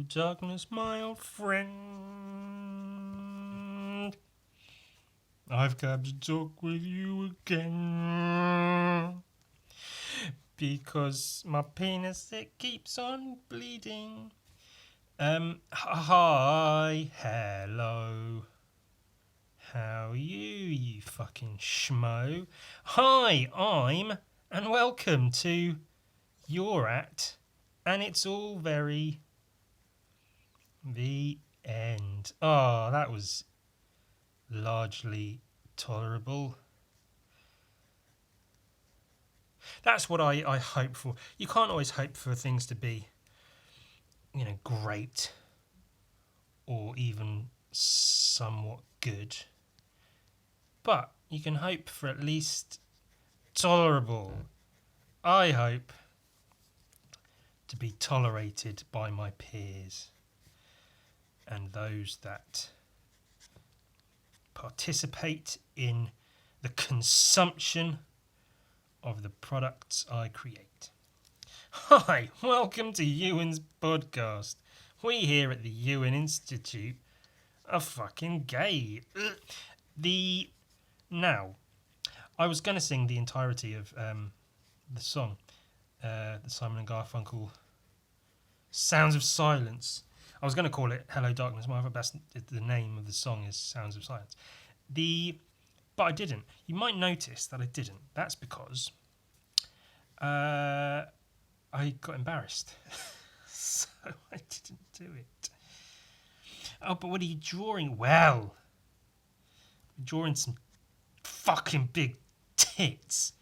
darkness, my old friend. I've come to talk with you again. Because my penis, it keeps on bleeding. Hi, hello. How are you fucking schmo? Hi, and welcome to Your Act, and it's all very the end. Oh, that was largely tolerable. That's what I hope for. You can't always hope for things to be, great or even somewhat good. But you can hope for at least tolerable. I hope to be tolerated by my peers and those that participate in the consumption of the products I create. Hi, welcome to Ewan's podcast. We here at the Ewan Institute are fucking gay. Now, I was going to sing the entirety of the song, the Simon and Garfunkel Sounds of Silence. I was going to call it Hello Darkness, but that's the name of the song is Sounds of Silence. But I didn't. You might notice that I didn't. That's because I got embarrassed. So I didn't do it. Oh, but what are you drawing? Well, I'm drawing some fucking big tits,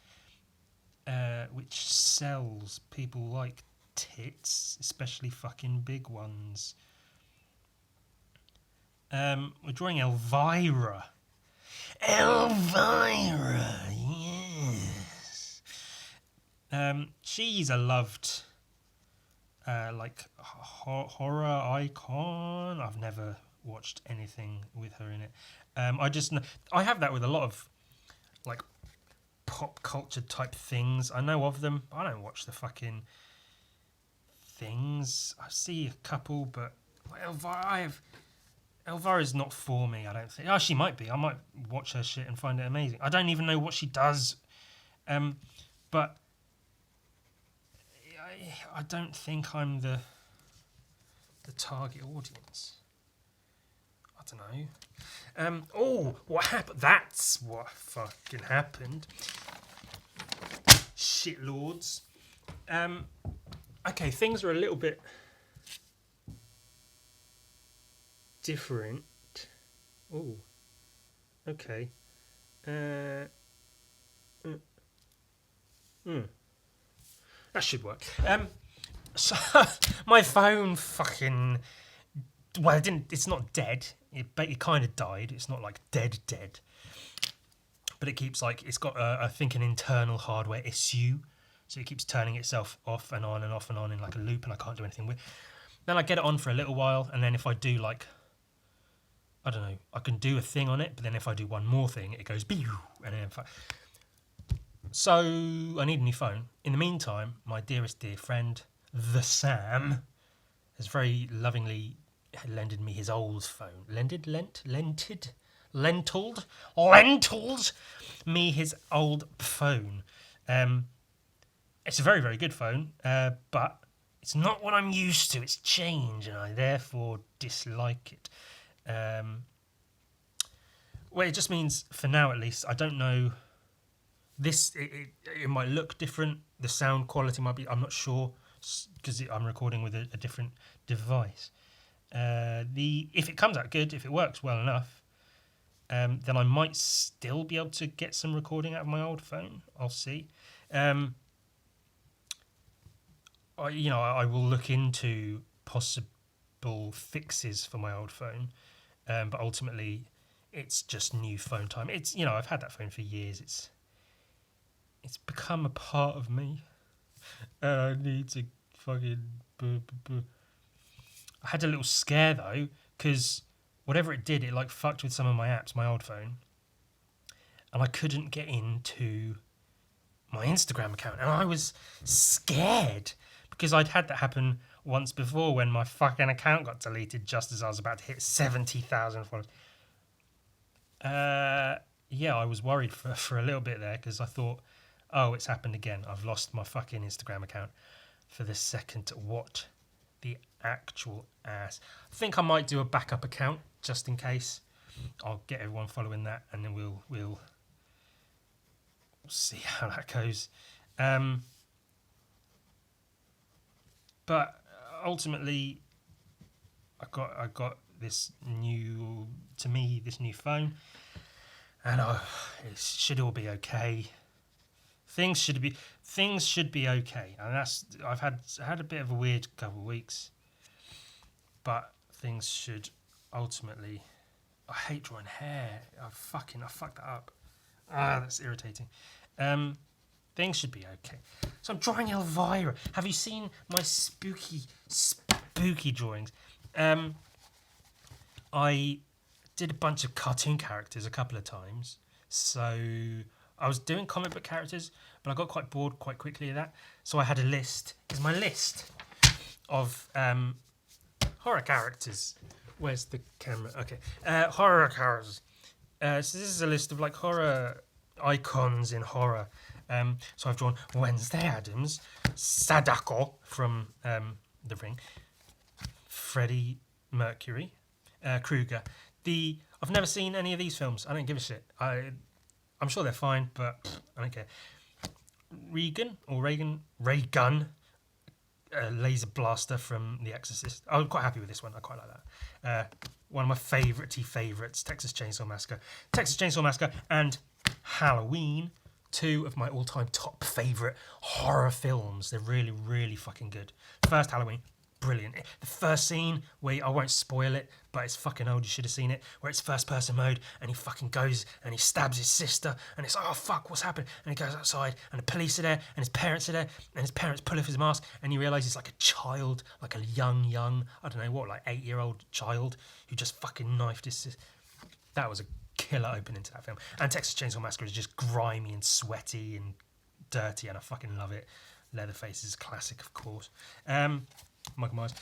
which sells. People like tits, especially fucking big ones. We're drawing Elvira. Elvira, yes. She's a loved, horror icon. I've never watched anything with her in it. I have that with a lot of, like, pop culture type things. I know of them. I don't watch the fucking things. I see a couple, but Elvira's not for me, I don't think. Oh, she might be. I might watch her shit and find it amazing. I don't even know what she does. But I don't think I'm the target audience. I don't know. What happened? That's what fucking happened. Shitlords. Okay, things are a little bit different. Oh, okay. That should work. So my phone fucking. Well, it didn't. It's not dead. It kind of died. It's not like dead, but it keeps it's got I think an internal hardware issue, so it keeps turning itself off and on and off and on in like a loop, and I can't do anything with. Then I get it on for a little while, and then if I do I don't know, I can do a thing on it, but then if I do one more thing, it goes and then. So I need a new phone. In the meantime, my dearest dear friend, the Sam, has very lovingly lended me his old phone. Lentiled me his old phone. It's a very, very good phone, but it's not what I'm used to. It's change, and I therefore dislike it. Well, it just means, for now at least, I don't know. It might look different. The sound quality might be. I'm not sure because I'm recording with a different device. If it comes out good, if it works well enough, then I might still be able to get some recording out of my old phone. I'll see. I will look into possible fixes for my old phone, but ultimately, it's just new phone time. I've had that phone for years. It's become a part of me. I need to fucking. I had a little scare though, because whatever it did, it fucked with some of my apps, my old phone, and I couldn't get into my Instagram account, and I was scared because I'd had that happen once before when my fucking account got deleted just as I was about to hit 70,000 followers. Yeah, I was worried for a little bit there because I thought, oh, it's happened again. I've lost my fucking Instagram account for the second. What the actual ass? I think I might do a backup account just in case. I'll get everyone following that, and then we'll see how that goes. But ultimately, I got this new phone, and it should all be okay. Things should be okay, and I've had a bit of a weird couple of weeks, but things should ultimately. I hate drawing hair. I fucked that up. That's irritating. Things should be okay. So I'm drawing Elvira. Have you seen my spooky drawings? I did a bunch of cartoon characters a couple of times. So I was doing comic book characters, but I got quite bored quite quickly of that. So I had a list. Here's my list of horror characters. Where's the camera? Okay. Horror characters. So this is a list of like horror icons in horror. So I've drawn Wednesday Addams, Sadako from The Ring, Freddie Mercury, Krueger. I've never seen any of these films. I don't give a shit. I'm sure they're fine, but I don't care. Reagan, laser blaster from The Exorcist. I was quite happy with this one. I quite like that. One of my favourites, Texas Chainsaw Massacre, and Halloween. Two of my all-time top favourite horror films. They're really, really fucking good. First Halloween, brilliant. The first scene where I won't spoil it, but it's fucking old. You should have seen it. Where it's first-person mode, and he fucking goes and he stabs his sister, and it's like, oh fuck, what's happened? And he goes outside, and the police are there, and his parents are there, and his parents pull off his mask, and you realise he's like a child, like a young, I don't know what, like 8-year-old child who just fucking knifed his sister. That was a killer opening to that film. And Texas Chainsaw Massacre is just grimy and sweaty and dirty, and I fucking love it. Leatherface is a classic, of course. Michael Myers.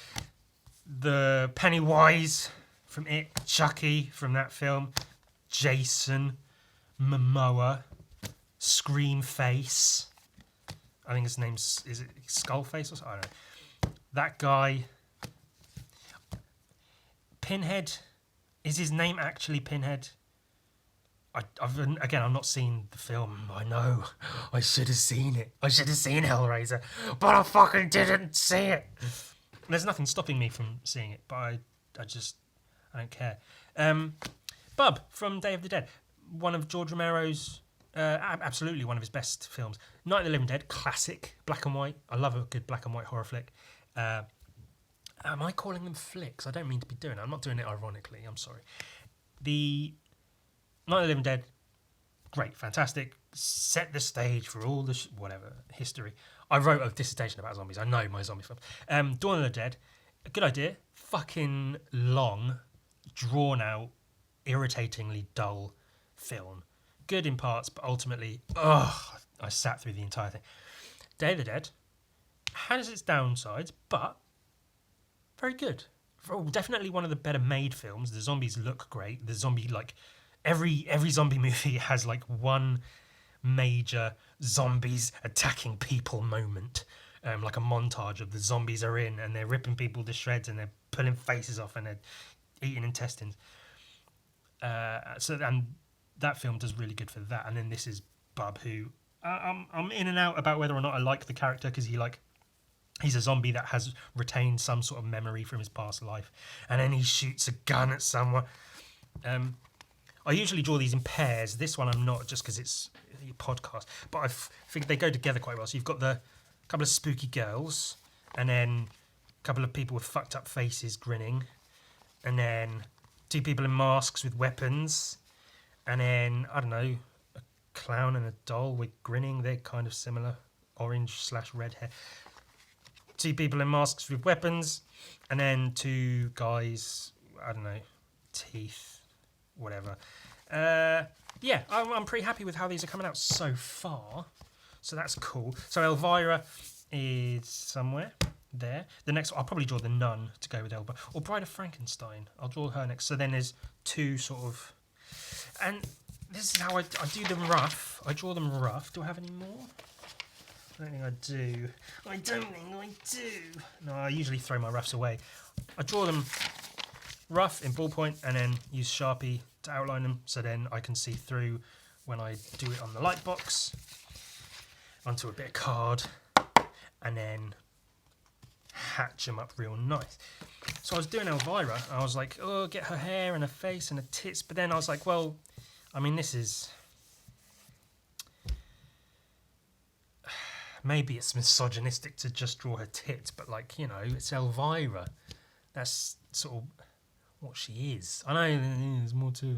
The Pennywise from It, Chucky from that film, Jason Momoa, Screamface. I think his name's, is it Skullface or something? I don't know. That guy. Pinhead. Is his name actually Pinhead? I've not seen the film. I know. I should have seen it. I should have seen Hellraiser, but I fucking didn't see it. There's nothing stopping me from seeing it, but I don't care. Bub from Day of the Dead, one of George Romero's, absolutely one of his best films. Night of the Living Dead, classic, black and white. I love a good black and white horror flick. Am I calling them flicks? I don't mean to be doing it. I'm not doing it ironically. I'm sorry. The Night of the Living Dead, great, fantastic. Set the stage for all the whatever history. I wrote a dissertation about zombies. I know my zombie films. Dawn of the Dead, a good idea. Fucking long, drawn out, irritatingly dull film. Good in parts, but ultimately, I sat through the entire thing. Day of the Dead has its downsides, but very good. Definitely one of the better made films. The zombies look great. The zombie, like, every zombie movie has like one major zombies attacking people moment, like a montage of the zombies are in and they're ripping people to shreds and they're pulling faces off and they're eating intestines. And that film does really good for that. And then this is Bub, who I'm in and out about whether or not I like the character, because he's a zombie that has retained some sort of memory from his past life, and then he shoots a gun at someone. I usually draw these in pairs. This one I'm not, just because it's a podcast. But I think they go together quite well. So you've got the couple of spooky girls, and then a couple of people with fucked up faces grinning, and then two people in masks with weapons, and then, I don't know, a clown and a doll with grinning. They're kind of similar, orange/red hair. Two people in masks with weapons, and then two guys, I don't know, teeth. Whatever. I'm pretty happy with how these are coming out so far. So that's cool. So Elvira is somewhere. there. The next one, I'll probably draw the Nun to go with Elba, or Bride of Frankenstein. I'll draw her next. So then there's two sort of, and this is how I do them rough. I draw them rough. Do I have any more? I don't think I do. I don't think I do. No, I usually throw my roughs away. I draw them rough in ballpoint and then use Sharpie to outline them, so then I can see through when I do it on the light box onto a bit of card, and then hatch them up real nice. So I was doing Elvira, I was like, oh, get her hair and her face and her tits, but then I was like, well, I mean, this is, maybe it's misogynistic to just draw her tits, but like, you know, it's Elvira. That's sort of what she is. I know there's more to it.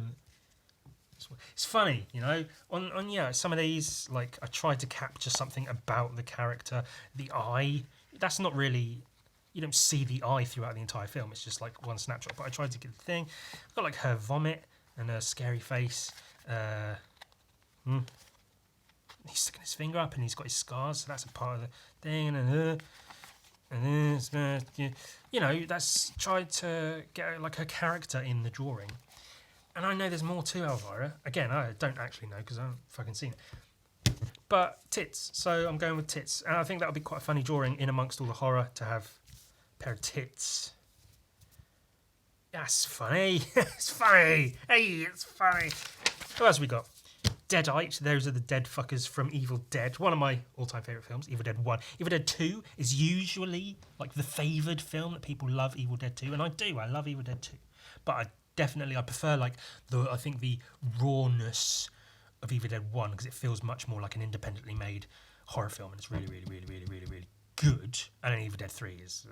It's funny, you know, on yeah, some of these, like, I tried to capture something about the character. The eye, that's not really, you don't see the eye throughout the entire film, it's just like one snapshot, but I tried to get the thing. I've got like her vomit and her scary face. He's sticking his finger up and he's got his scars, so that's a part of the thing. And then, you know, that's tried to get like her character in the drawing. And I know there's more to Elvira. Again, I don't actually know because I haven't fucking seen it. But tits. So I'm going with tits. And I think that would be quite a funny drawing in amongst all the horror to have a pair of tits. That's funny. It's funny. Hey, it's funny. Who else have we got? Deadite. Those are the dead fuckers from Evil Dead. One of my all-time favourite films, Evil Dead 1. Evil Dead 2 is usually like the favoured film that people love, Evil Dead 2. And I do. I love Evil Dead 2. But I prefer like the rawness of Evil Dead 1 because it feels much more like an independently made horror film, and it's really, really, really, really, really, really good. And then Evil Dead 3 is,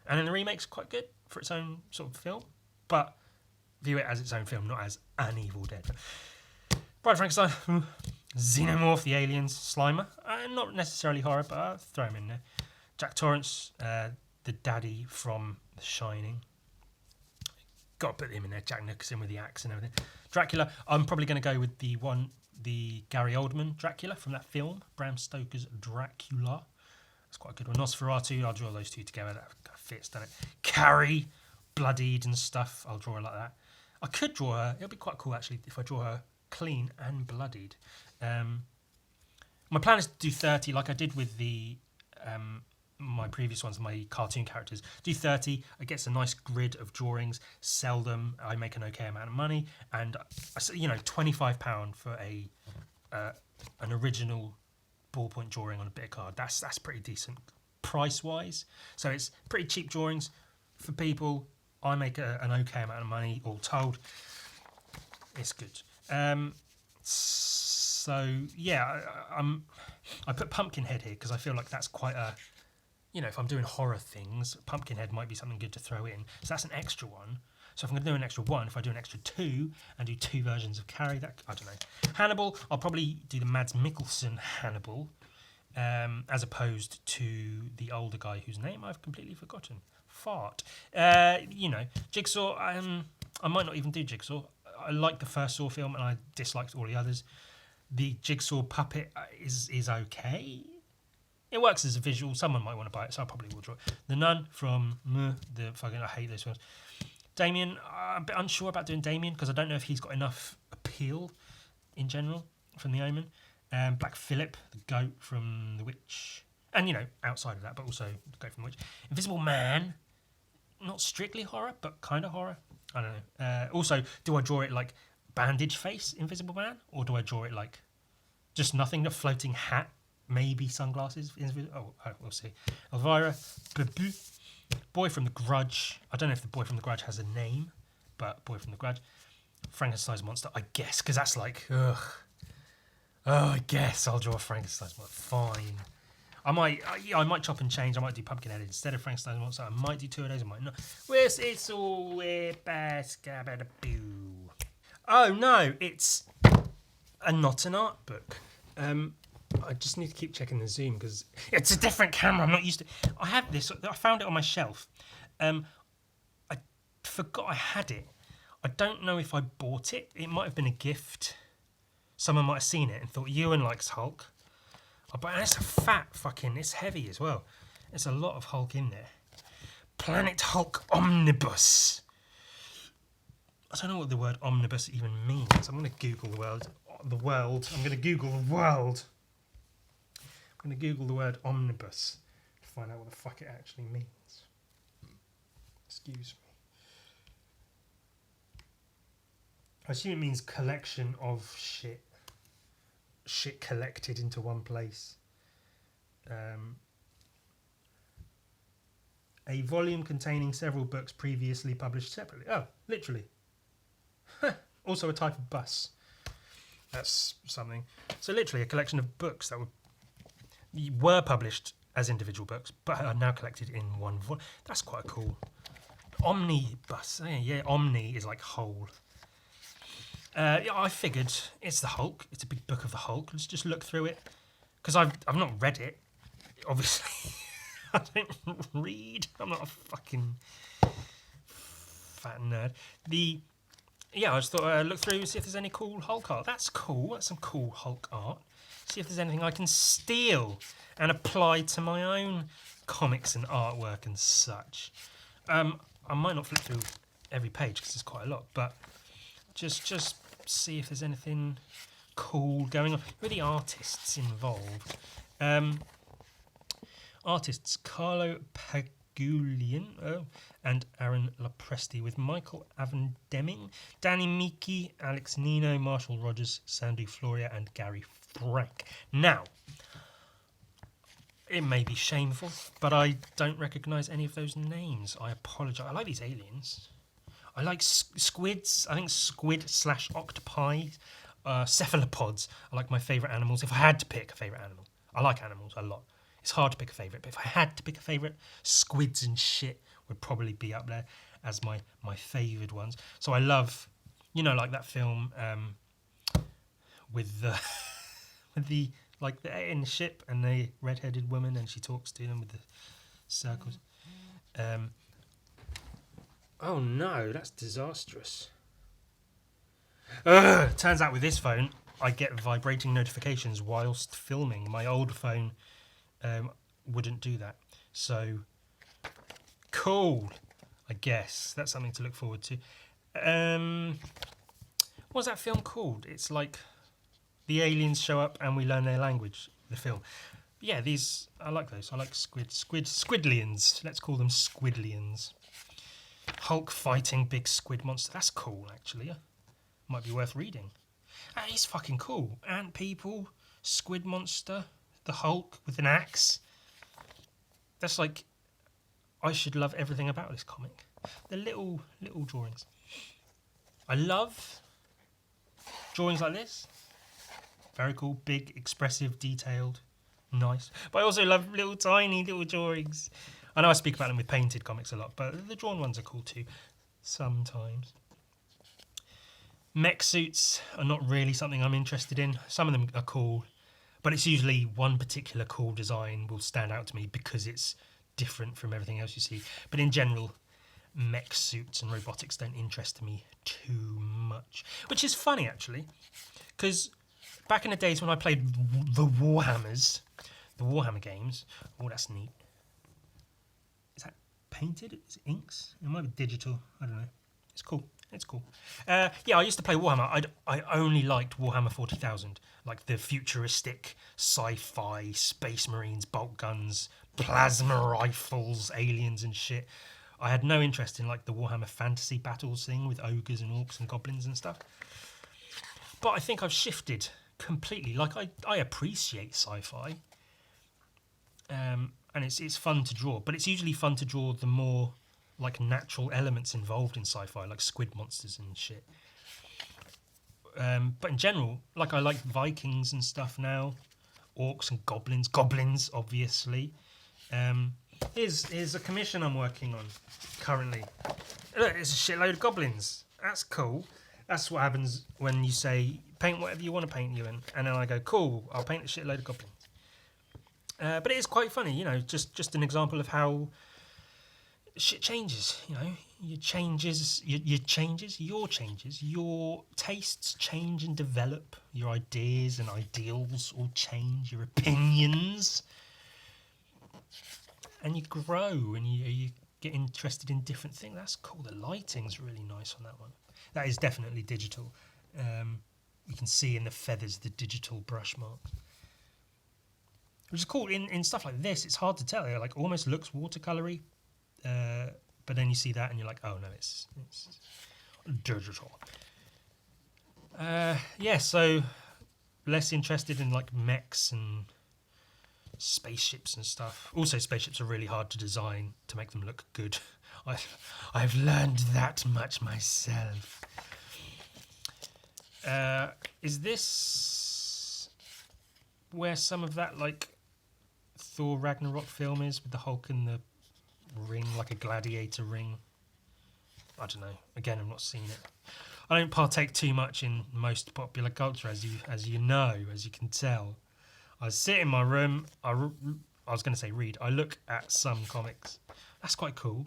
and then the remake's quite good for its own sort of film, but view it as its own film, not as an Evil Dead. Bride of Frankenstein, Xenomorph, the aliens, Slimer, not necessarily horror, but I'll throw him in there. Jack Torrance, the daddy from The Shining. Got to put him in there. Jack Nicholson with the axe and everything. Dracula. I'm probably going to go with the Gary Oldman Dracula from that film, Bram Stoker's Dracula. That's quite a good one. Nosferatu. I'll draw those two together. That fits, doesn't it? Carrie, bloodied and stuff. I'll draw her like that. I could draw her. It'll be quite cool actually if I draw her clean and bloodied. My plan is to do 30, like I did with the my previous ones, my cartoon characters. Do 30, I get a nice grid of drawings, sell them, I make an okay amount of money, and you know, £25 for an original ballpoint drawing on a bit of card. That's pretty decent price wise. So it's pretty cheap drawings for people. I make an okay amount of money, all told. It's good. So yeah, I put Pumpkinhead here because I feel like that's quite a, you know, if I'm doing horror things, Pumpkinhead might be something good to throw in. So that's an extra one. So if I'm going to do an extra one, if I do an extra two and do two versions of Carrie, that, I don't know. Hannibal, I'll probably do the Mads Mikkelsen Hannibal, as opposed to the older guy whose name I've completely forgotten. Fart. You know, Jigsaw, I might not even do Jigsaw. I liked the first Saw film and I disliked all the others. The Jigsaw puppet is okay. It works as a visual. Someone might want to buy it, so I probably will draw it. The Nun from the fucking, I hate those films. Damien, I'm a bit unsure about doing Damien because I don't know if he's got enough appeal in general from The Omen. Black Phillip, the goat from The Witch, and you know, outside of that, but also the goat from The Witch. Invisible Man, not strictly horror, but kind of horror. I don't know. Also, do I draw it like bandage face, Invisible Man, or do I draw it like just nothing, a floating hat? Maybe sunglasses. Oh, we'll see. Elvira, Babu, Boy from the Grudge. I don't know if the Boy from the Grudge has a name, but Boy from the Grudge. Frankenstein's monster, I guess, because that's like, ugh. Oh, I guess I'll draw Frankenstein's monster. Fine. I might chop and change. I might do Pumpkinhead instead of Frankenstein's monster. I might do two of those. I might not. It's all oh no, it's not an art book. I just need to keep checking the zoom because it's a different camera. I'm not used to. I have this. I found it on my shelf. I forgot I had it. I don't know if I bought it. It might have been a gift. Someone might have seen it and thought Ewan likes Hulk. But it's a fat fucking. It's heavy as well. There's a lot of Hulk in there. Planet Hulk Omnibus. I don't know what the word omnibus even means. I'm going to Google the world. I'm going to Google the world. I'm going to Google the word omnibus to find out what the fuck it actually means. Excuse me. I assume it means collection of shit. Shit collected into one place. A volume containing several books previously published separately. Oh, literally. Also a type of bus. That's something. So literally a collection of books that were published as individual books, but are now collected in one volume. That's quite cool. Omnibus. Yeah, omni is like whole. Yeah, I figured it's the Hulk. It's a big book of the Hulk. Let's just look through it. Because I've not read it. Obviously. I don't read. I'm not a fucking fat nerd. I just thought I'd look through and see if there's any cool Hulk art. That's cool. That's some cool Hulk art. See if there's anything I can steal and apply to my own comics and artwork and such. I might not flip through every page because there's quite a lot, but just see if there's anything cool going on. Who are the artists involved? Artists Carlo Pagulian and Aaron Lopresti, with Michael Avendeming, Danny Miki, Alex Nino, Marshall Rogers, Sandu Floria and Gary Frank. Now, it may be shameful, but I don't recognise any of those names. I apologise. I like these aliens. I like squids. I think squid/octopi, cephalopods are like my favourite animals. If I had to pick a favourite animal, I like animals a lot. It's hard to pick a favourite, but if I had to pick a favourite, squids and shit would probably be up there as my favoured ones. So I love, like that film with the in the ship and the red-headed woman and she talks to them with the circles. Oh no, that's disastrous. Turns out with this phone, I get vibrating notifications whilst filming. My old phone wouldn't do that. So, cool. I guess that's something to look forward to. What's that film called? It's like the aliens show up and we learn their language. The film. Yeah, I like those. I like squidlians. Let's call them squidlians. Hulk fighting big squid monster. That's cool, actually. Might be worth reading. It's fucking cool. Ant people, squid monster, the Hulk with an axe. That's like, I should love everything about this comic. The little drawings. I love drawings like this. Very cool, big, expressive, detailed, nice. But I also love tiny little drawings. I know I speak about them with painted comics a lot, but the drawn ones are cool too, sometimes. Mech suits are not really something I'm interested in. Some of them are cool, but it's usually one particular cool design will stand out to me because it's different from everything else you see. But in general, mech suits and robotics don't interest me too much. Which is funny, actually, because back in the days when I played the Warhammer games, oh, that's neat. Is that painted? Is it inks? It might be digital. I don't know. It's cool. It's cool. I used to play Warhammer. I only liked Warhammer 40,000, like the futuristic sci-fi, space marines, bolt guns, plasma rifles, aliens and shit. I had no interest in like the Warhammer fantasy battles thing with ogres and orcs and goblins and stuff. But I think I've shifted completely. Like I appreciate sci-fi, and it's fun to draw. But it's usually fun to draw the more like natural elements involved in sci-fi, like squid monsters and shit. But in general, like I like Vikings and stuff now, orcs and goblins obviously. Here's a commission I'm working on currently. Look, it's a shitload of goblins. That's cool. That's what happens when you say paint whatever you want to paint, Ewan, and then I go cool. I'll paint a shitload of goblins. But it is quite funny, just an example of how shit changes, your changes, your tastes change and develop, your ideas and ideals all change, your opinions. and you grow and you get interested in different things. That's cool. The lighting's really nice on that one. That is definitely digital. You can see in the feathers the digital brush marks, which is cool. In stuff like this, it's hard to tell. It like almost looks watercolory, but then you see that and you're like, oh no, it's digital. Yeah, so less interested in like mechs and spaceships and stuff. Also, spaceships are really hard to design to make them look good. I've learned that much myself. Is this where some of that like Thor Ragnarok film is, with the Hulk and the ring, like a gladiator ring? I don't know. Again, I've not seen it. I don't partake too much in most popular culture, as you know, as you can tell. I sit in my room. I was going to say read. I look at some comics. That's quite cool.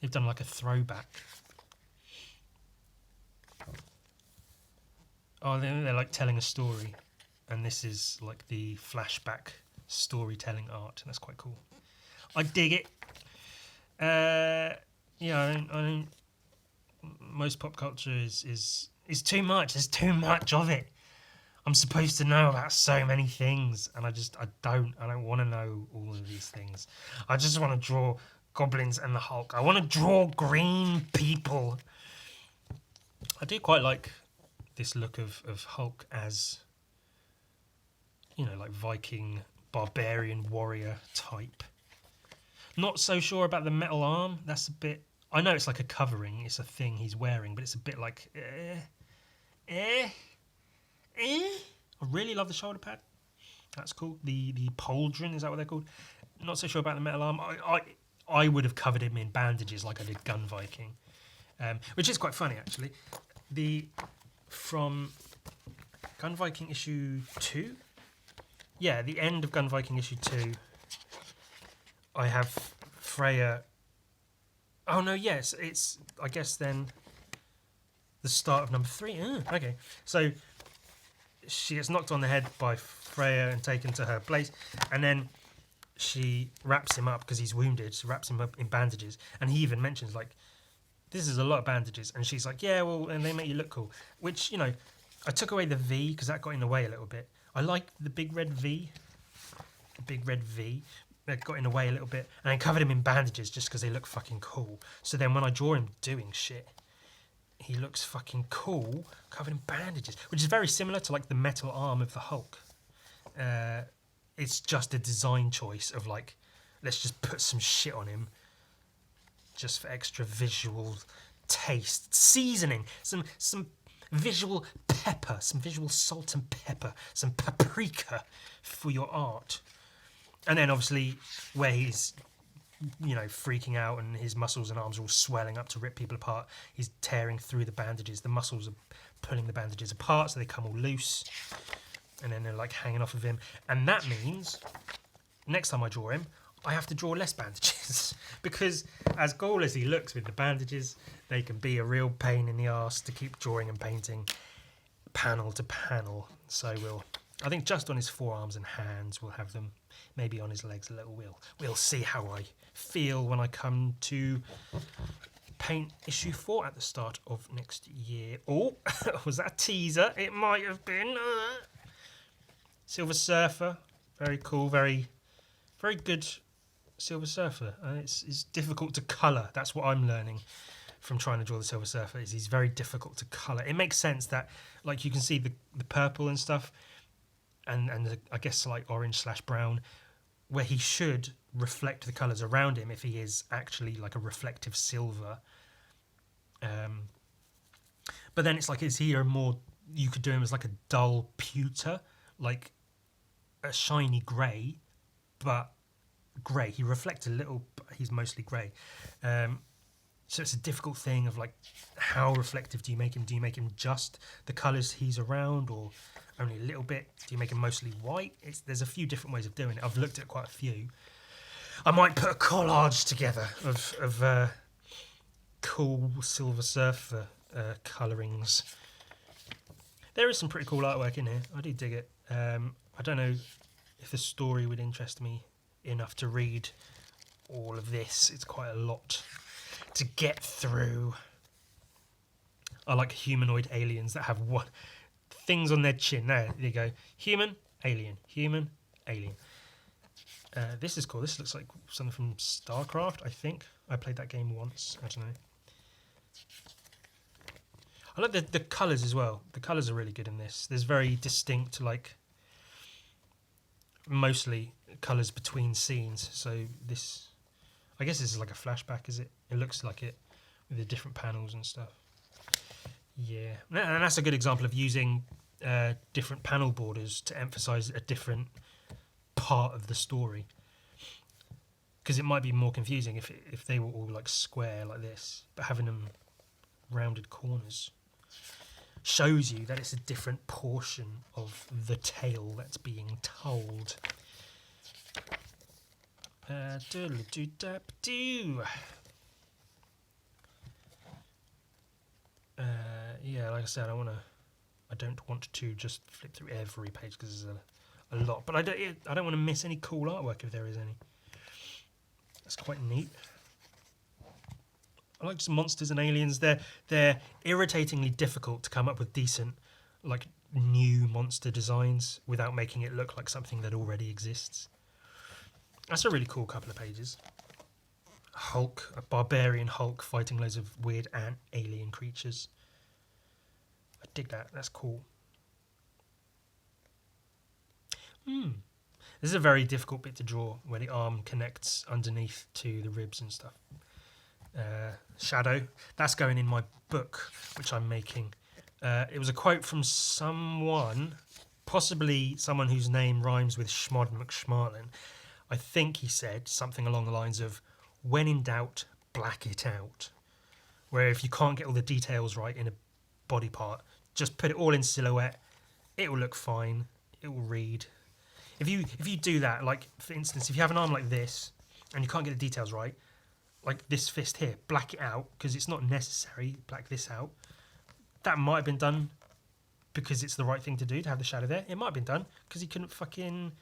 They've done like a throwback. Oh, they're like telling a story, and this is like the flashback storytelling art. That's quite cool. I dig it. Yeah, I don't. Most pop culture is too much. There's too much of it. I'm supposed to know about so many things, and I don't want to know all of these things. I just want to draw goblins and the Hulk. I want to draw green people. I do quite like this look of Hulk as, like Viking barbarian warrior type. Not so sure about the metal arm. That's a bit. I know it's like a covering. It's a thing he's wearing, but it's a bit like. I really love the shoulder pad. That's cool. The pauldron, is that what they're called? Not so sure about the metal arm. I would have covered him in bandages like I did Gun Viking, which is quite funny actually. From Gun Viking issue 2, yeah, the end of Gun Viking issue 2, I have Freya. Oh no, yes, it's I guess then the start of number 3. Okay, so she gets knocked on the head by Freya and taken to her place, and then she wraps him up because he's wounded. She wraps him up in bandages, and he even mentions like, this is a lot of bandages, and she's like, yeah, well, and they make you look cool. Which, I took away the V because that got in the way a little bit. I like the big red V. That got in the way a little bit, and I covered him in bandages just because they look fucking cool. So then when I draw him doing shit, he looks fucking cool covered in bandages, which is very similar to like the metal arm of the Hulk. It's just a design choice of like, let's just put some shit on him just for extra visual taste, seasoning, some visual pepper, some visual salt and pepper, some paprika for your art. And then obviously where he's freaking out and his muscles and arms are all swelling up to rip people apart, he's tearing through the bandages. The muscles are pulling the bandages apart so they come all loose, and then they're like hanging off of him. And that means next time I draw him, I have to draw less bandages because as cool as he looks with the bandages, they can be a real pain in the arse to keep drawing and painting panel to panel. So I think just on his forearms and hands we'll have them. Maybe on his legs a little. We'll see how I feel when I come to paint issue 4 at the start of next year. Oh, was that a teaser? It might have been. Silver Surfer, very cool, very, very good Silver Surfer. It's difficult to colour. That's what I'm learning from trying to draw the Silver Surfer. Is he's very difficult to colour. It makes sense that like you can see the purple and stuff, and I guess like orange/brown, where he should reflect the colours around him if he is actually like a reflective silver. But then it's like, is he a more, you could do him as like a dull pewter, like a shiny grey, but grey. He reflects a little, but he's mostly grey. So it's a difficult thing of like, how reflective do you make him? Do you make him just the colours he's around, or only a little bit? Do you make him mostly white? There's a few different ways of doing it. I've looked at quite a few. I might put a collage together of cool Silver Surfer colourings. There is some pretty cool artwork in here. I do dig it. I don't know if the story would interest me enough to read all of this. It's quite a lot to get through. I like humanoid aliens that have what things on their chin. There you go. Human, alien, human, alien. This is cool. This looks like something from StarCraft, I think. I played that game once. I don't know. I like the colours as well. The colours are really good in this. There's very distinct, like, mostly colours between scenes. So this, I guess this is like a flashback, is it? It looks like it with the different panels and stuff. Yeah, and that's a good example of using different panel borders to emphasise a different part of the story. Because it might be more confusing if they were all like square like this, but having them rounded corners shows you that it's a different portion of the tale that's being told. Yeah, like I said, I don't want to just flip through every page because there's a lot. But I don't want to miss any cool artwork if there is any. That's quite neat. I like just monsters and aliens. They're irritatingly difficult to come up with decent, like, new monster designs without making it look like something that already exists. That's a really cool couple of pages. Hulk, a barbarian Hulk fighting loads of weird ant alien creatures. I dig that. That's cool. This is a very difficult bit to draw where the arm connects underneath to the ribs and stuff. Shadow, that's going in my book, which I'm making. It was a quote from someone, possibly someone whose name rhymes with Schmod McSchmarlin. I think he said something along the lines of, when in doubt, black it out. Where if you can't get all the details right in a body part, just put it all in silhouette. It will look fine. It will read. If you do that, like, for instance, if you have an arm like this and you can't get the details right, like this fist here, black it out because it's not necessary. Black this out. That might have been done because it's the right thing to do to have the shadow there. It might have been done because he couldn't fucking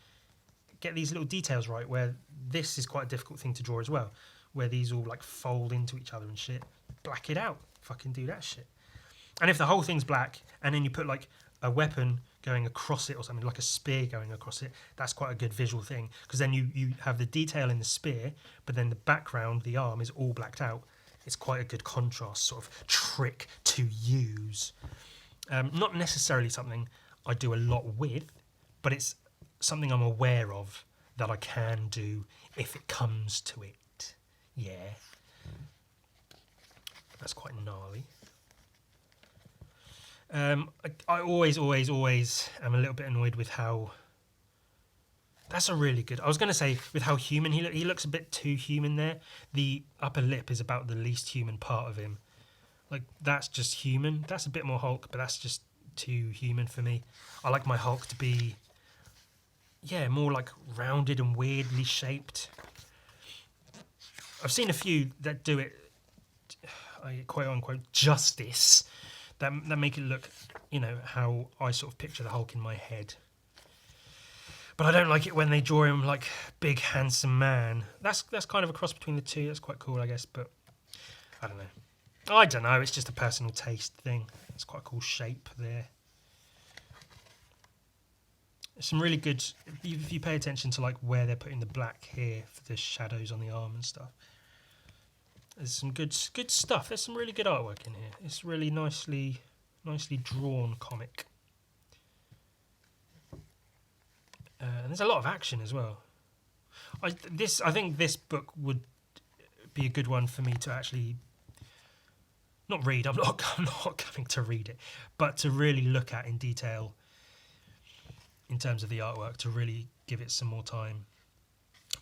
get these little details right, where this is quite a difficult thing to draw as well, where these all like fold into each other and shit. Black it out. Fucking do that shit. And if the whole thing's black and then you put like a weapon going across it or something, like a spear going across it, that's quite a good visual thing, because then you have the detail in the spear, but then the background, the arm, is all blacked out. It's quite a good contrast sort of trick to use. Not necessarily something I do a lot with, but it's something I'm aware of that I can do if it comes to it. Yeah. That's quite gnarly. I always am a little bit annoyed with how... That's a really good... I was going to say with how human he looks a bit too human there. The upper lip is about the least human part of him. Like, that's just human. That's a bit more Hulk, but that's just too human for me. I like my Hulk to be, yeah, more like rounded and weirdly shaped. I've seen a few that do it, quote unquote, justice. That make it look, you know, how I sort of picture the Hulk in my head. But I don't like it when they draw him like big, handsome man. That's kind of a cross between the two. That's quite cool, I guess. But I don't know. It's just a personal taste thing. It's quite a cool shape there. There's some really good... If you pay attention to like where they're putting the black here for the shadows on the arm and stuff. There's some good stuff. There's some really good artwork in here. It's really nicely drawn comic. And there's a lot of action as well. I think this book would be a good one for me to actually not read. I'm not going to read it, but to really look at in detail in terms of the artwork, to really give it some more time,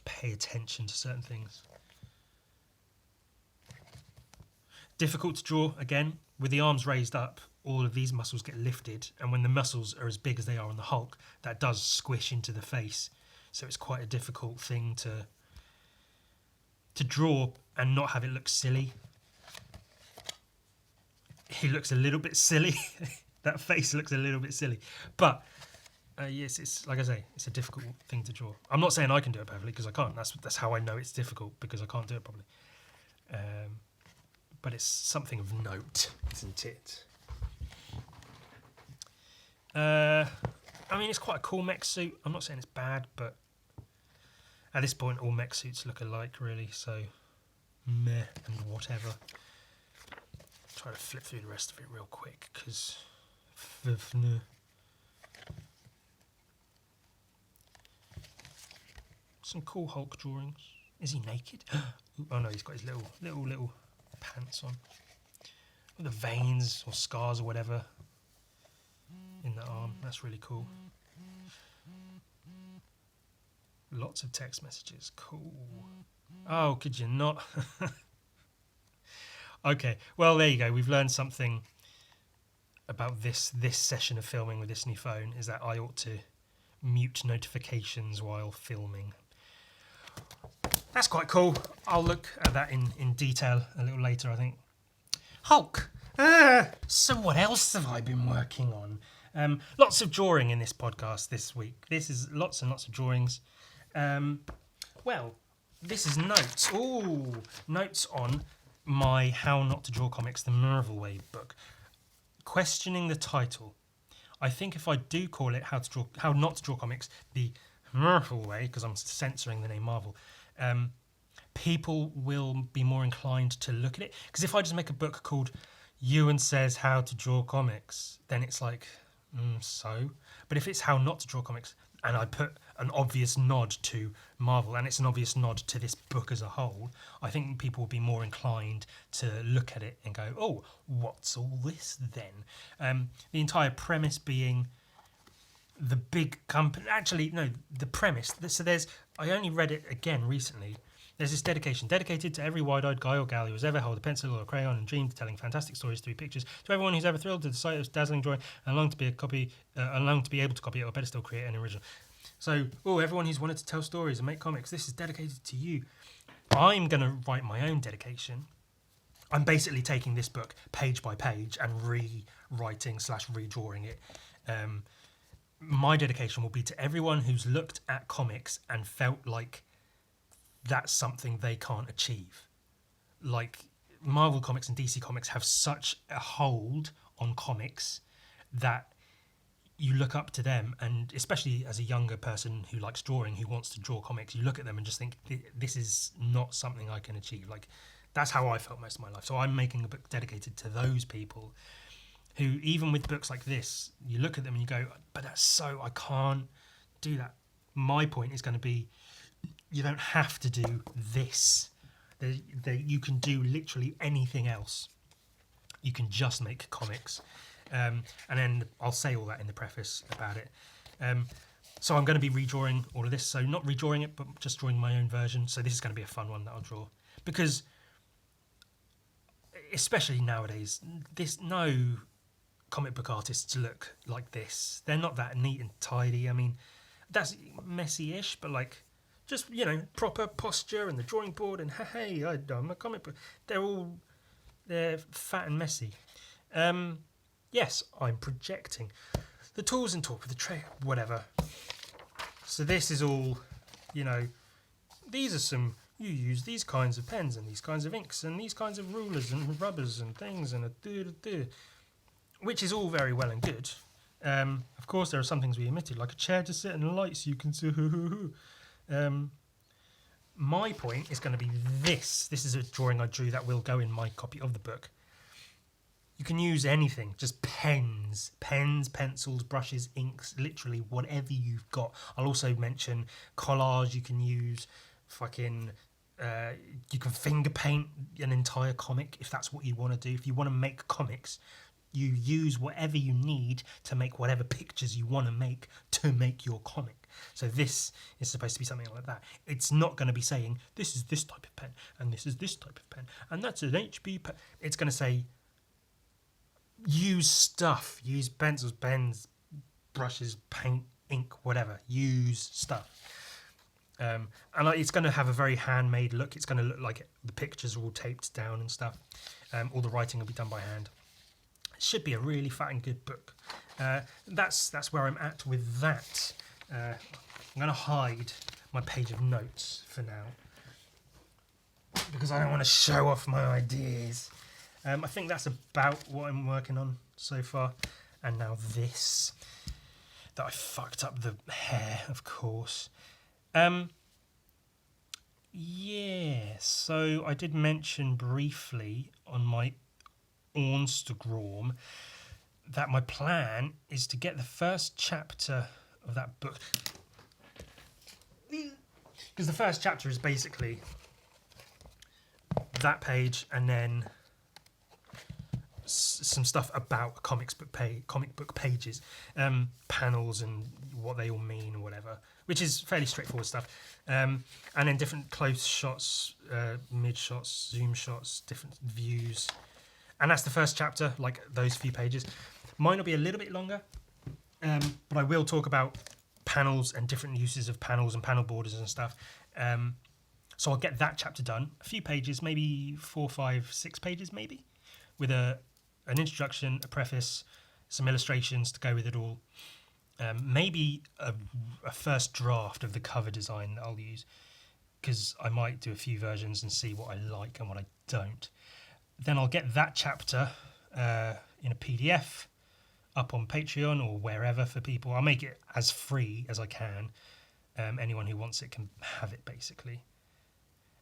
pay attention to certain things. Difficult to draw, again, with the arms raised up, all of these muscles get lifted, and when the muscles are as big as they are on the Hulk, that does squish into the face, so it's quite a difficult thing to draw and not have it look silly. He looks a little bit silly. That face looks a little bit silly, but Yes, it's like I say, it's a difficult thing to draw. I'm not saying I can do it perfectly because I can't. That's how I know it's difficult because I can't do it properly. But it's something of note, isn't it? I mean, it's quite a cool mech suit. I'm not saying it's bad, but at this point, all mech suits look alike, really. So, meh and whatever. Try to flip through the rest of it real quick because. Some cool Hulk drawings. Is he naked? Oh no, he's got his little pants on. With the veins or scars or whatever in the arm. That's really cool. Lots of text messages. Cool. Oh, could you not? Okay, well there you go. We've learned something about this session of filming with this new phone, is that I ought to mute notifications while filming. That's quite cool. I'll look at that in detail a little later, I think. Hulk! So what else have I been working on? Lots of drawing in this podcast this week. This is lots and lots of drawings. Well, this is notes. Ooh, notes on my How Not to Draw Comics the Marvel Way book. Questioning the title. I think if I do call it How Not to Draw Comics the Marvel Way, because I'm censoring the name Marvel, people will be more inclined to look at it. Because if I just make a book called Ewan Says How to Draw Comics, then it's like, so? But if it's How Not to Draw Comics, and I put an obvious nod to Marvel, and it's an obvious nod to this book as a whole, I think people will be more inclined to look at it and go, oh, what's all this then? The entire premise being the big company. Actually, no, the premise. So I only read it again recently. There's this dedicated to every wide-eyed guy or gal who has ever held a pencil or a crayon and dreamed of telling fantastic stories through pictures. To everyone who's ever thrilled at the sight of dazzling drawing and longed to be able to copy it, or better still, create an original. So, everyone who's wanted to tell stories and make comics, this is dedicated to you. I'm going to write my own dedication. I'm basically taking this book page by page and rewriting / redrawing it. My dedication will be to everyone who's looked at comics and felt like that's something they can't achieve. Like, Marvel Comics and DC Comics have such a hold on comics that you look up to them, and especially as a younger person who likes drawing, who wants to draw comics, you look at them and just think, this is not something I can achieve. Like, that's how I felt most of my life. So I'm making a book dedicated to those people who, even with books like this, you look at them and you go, but that's so, I can't do that. My point is going to be, you don't have to do this. You can do literally anything else. You can just make comics. And then I'll say all that in the preface about it. So I'm going to be redrawing all of this. So not redrawing it, but just drawing my own version. So this is going to be a fun one that I'll draw. Because, especially nowadays, no comic book artists look like this. They're not that neat and tidy. I mean, that's messy-ish, but like, just, proper posture and the drawing board and hey, I'm a comic book. They're fat and messy. Yes, I'm projecting. The tools and talk with the tray, whatever. So this is all, these are some, you use these kinds of pens and these kinds of inks and these kinds of rulers and rubbers and things and which is all very well and good. Of course, there are some things we omitted, like a chair to sit and a light so you can see. My point is going to be this. This is a drawing I drew that will go in my copy of the book. You can use anything, just pens, pencils, brushes, inks, literally whatever you've got. I'll also mention collage. You can use you can finger paint an entire comic if that's what you want to do. If you want to make comics, you use whatever you need to make whatever pictures you want to make your comic. So this is supposed to be something like that. It's not going to be saying, this is this type of pen, and this is this type of pen, and that's an HB pen. It's going to say, use stuff. Use pencils, pens, brushes, paint, ink, whatever. Use stuff. And it's going to have a very handmade look. It's going to look like the pictures are all taped down and stuff. All the writing will be done by hand. should be a really fat and good book. That's where I'm at with that. I'm going to hide my page of notes for now because I don't want to show off my ideas. I think that's about what I'm working on so far. And now this, that I fucked up the hair, of course. Yeah, so I did mention briefly on my Instagram that my plan is to get the first chapter of that book. Because the first chapter is basically that page and then some stuff about comic book pages, panels and what they all mean or whatever, which is fairly straightforward stuff. And then different close shots, mid shots, zoom shots, different views. And that's the first chapter, like those few pages. Mine will be a little bit longer, but I will talk about panels and different uses of panels and panel borders and stuff. So I'll get that chapter done. A few pages, maybe 4, 5, 6 pages maybe, with an introduction, a preface, some illustrations to go with it all. Maybe a first draft of the cover design that I'll use, because I might do a few versions and see what I like and what I don't. Then I'll get that chapter in a PDF up on Patreon or wherever for people. I'll make it as free as I can. Anyone who wants it can have it, basically.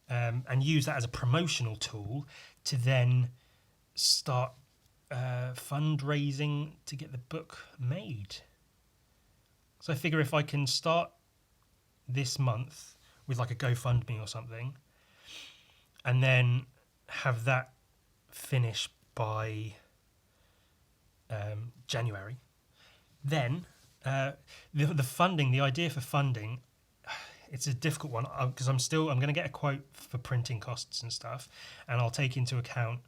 And use that as a promotional tool to then start fundraising to get the book made. So I figure if I can start this month with like a GoFundMe or something, and then have that finish by January, then the funding, the idea for funding, it's a difficult one because I'm going to get a quote for printing costs and stuff, and I'll take into account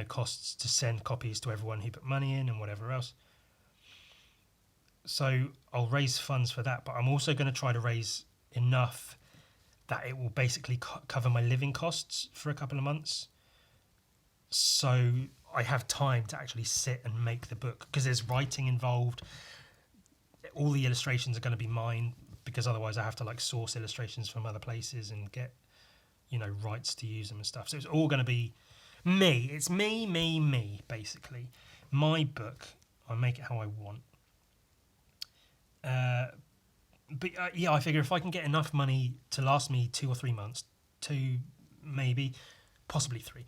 costs to send copies to everyone who put money in and whatever else. So I'll raise funds for that, but I'm also going to try to raise enough that it will basically cover my living costs for a couple of months. So I have time to actually sit and make the book, because there's writing involved. All the illustrations are going to be mine, because otherwise I have to like source illustrations from other places and get, rights to use them and stuff. So it's all going to be me. It's me, basically. My book. I make it how I want. I figure if I can get enough money to last me 2 or 3 months, 2 maybe, possibly 3,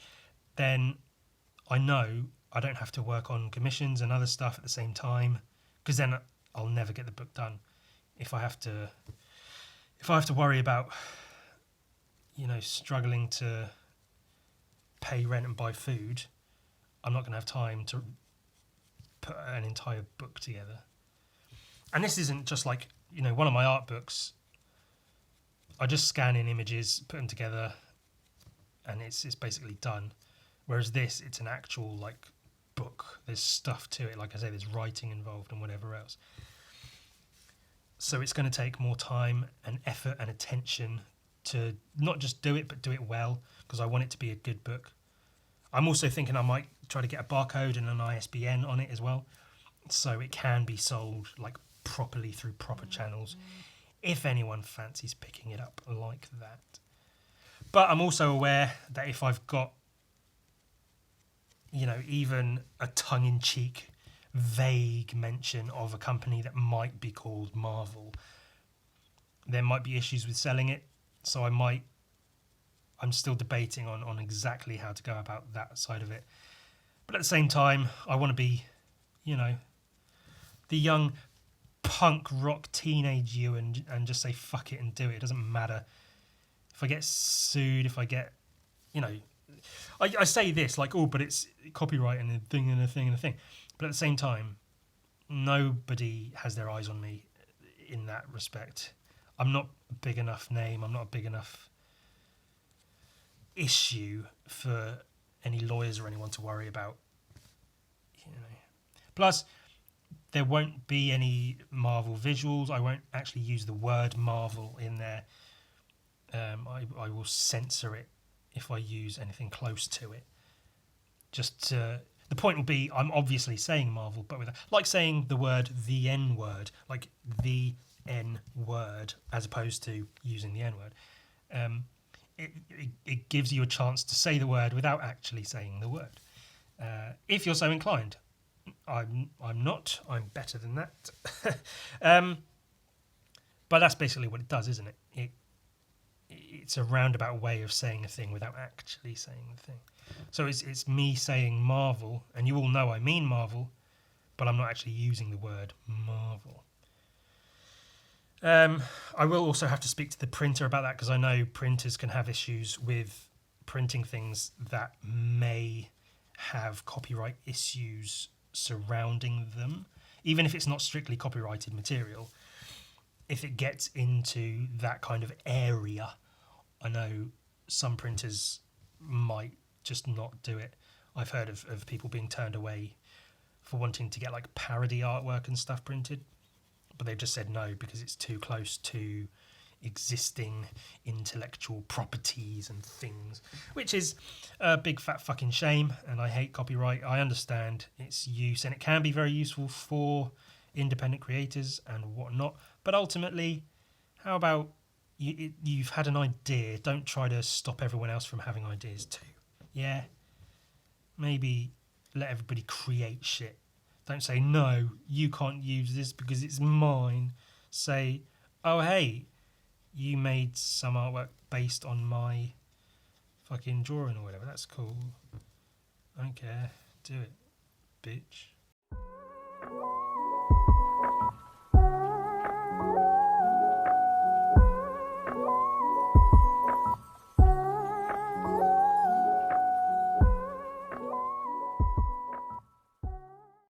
then I know I don't have to work on commissions and other stuff at the same time, because then I'll never get the book done. If I have to worry about, struggling to pay rent and buy food, I'm not going to have time to put an entire book together. And this isn't just like, one of my art books, I just scan in images, put them together, and it's basically done. Whereas this, it's an actual like book. There's stuff to it. Like I say, there's writing involved and whatever else. So it's going to take more time and effort and attention to not just do it, but do it well, because I want it to be a good book. I'm also thinking I might try to get a barcode and an ISBN on it as well, so it can be sold like properly through proper channels, if anyone fancies picking it up like that. But I'm also aware that if I've got, even a tongue-in-cheek, vague mention of a company that might be called Marvel, there might be issues with selling it. So I'm still debating on exactly how to go about that side of it. But at the same time, I want to be, the young punk rock teenage you and just say fuck it and do it. It doesn't matter if I get sued, if I get, I say this like, but it's copyright and a thing and a thing and a thing. But at the same time, nobody has their eyes on me in that respect. I'm not a big enough name. I'm not a big enough issue for any lawyers or anyone to worry about. Plus, there won't be any Marvel visuals. I won't actually use the word Marvel in there. I will censor it if I use anything close to it. Just to The point will be I'm obviously saying Marvel, but with like saying the word the N word, like the N word, as opposed to using the N word. It gives you a chance to say the word without actually saying the word. If you're so inclined. I'm not. I'm better than that. But that's basically what it does, isn't it? It's a roundabout way of saying a thing without actually saying the thing. So it's me saying Marvel, and you all know I mean Marvel, but I'm not actually using the word Marvel. I will also have to speak to the printer about that because I know printers can have issues with printing things that may have copyright issues surrounding them, even if it's not strictly copyrighted material. If it gets into that kind of area, I know some printers might just not do it. I've heard of people being turned away for wanting to get like parody artwork and stuff printed, but they've just said no because it's too close to existing intellectual properties and things, which is a big fat fucking shame. And I hate copyright. I understand its use and it can be very useful for independent creators and whatnot, but ultimately, how about you've had an idea, don't try to stop everyone else from having ideas too. Yeah, maybe let everybody create shit. Don't say no, you can't use this because it's mine. Say, oh hey, you made some artwork based on my fucking drawing or whatever. That's cool. I don't care. Do it, bitch.